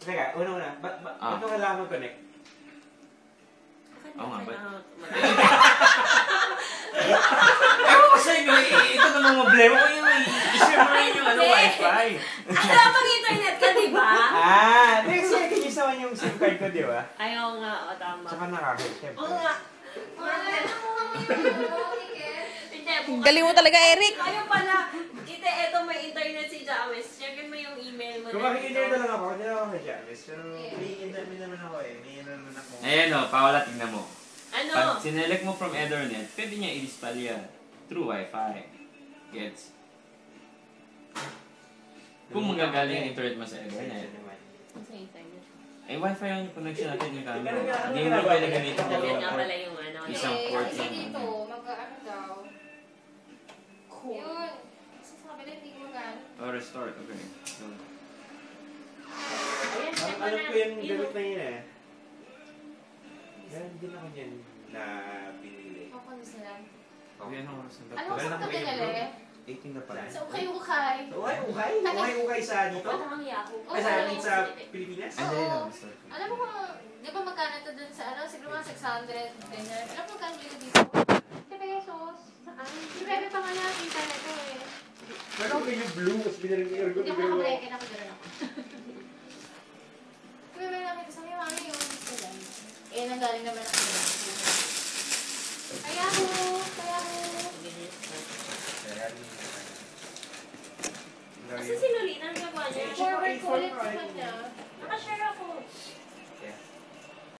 Teka, una. Ba't ito kailangan mag-connect? Oo nga, ba't? Ewan ko sa'yo, ito namang problema ko yung i-share mo rin yung wifi. Alam, pag-internet ka, di ba? Next year, can you sawan yung SIM card ko, di ba? Ayaw nga, o tama. Tsaka nakakit, syempre. Oo nga. Galing mo talaga, Eric. Ayaw pala. Eto may internet si James. Checkin mo yung email mo. Kung makikita lang ako, hindi ako kay James. Pero may internet naman ako eh. May naman ako. Ayan o, Paola, tignan mo. Ano? Pag sinelect mo from Ethernet, pwede niya i-dispal yan through Wi-Fi. Gets? Kung magagaling yung internet mo sa Ethernet. Sa internet. Eh, Wi-Fi yung connection natin yung camera. Hindi mo pwede gamitin Yan nga yung pala yung ano. isang port Kasi lang. dito, mag-ano daw. Yun. Kasi sa kabila, hindi gumagana. Oh, restart. Okay. So, Ayan, check mo Alam na. ko yung gamit na yun eh. Meron din ako dyan na pinili. Ako na sila. ayan ang oras na Alam mo sa kabila, 18 na pala. sa ukay-ukay. Ukay? Ukay sa dito? Ba't ang Yahoo? Ay, sa amin sa Pilipinas? Ay, dali Oo. lang. Restart. Alam mo kung, di ba magkano to dun sa ano, siguro mga 600, ganyan. Alam mo magkano dito dito? 50 pesos. Saan? Di ba pa nga natin internet ko eh. Pero okay yung blue, mas binaring air ko. Hindi ako nakabalay, kaya ako dito.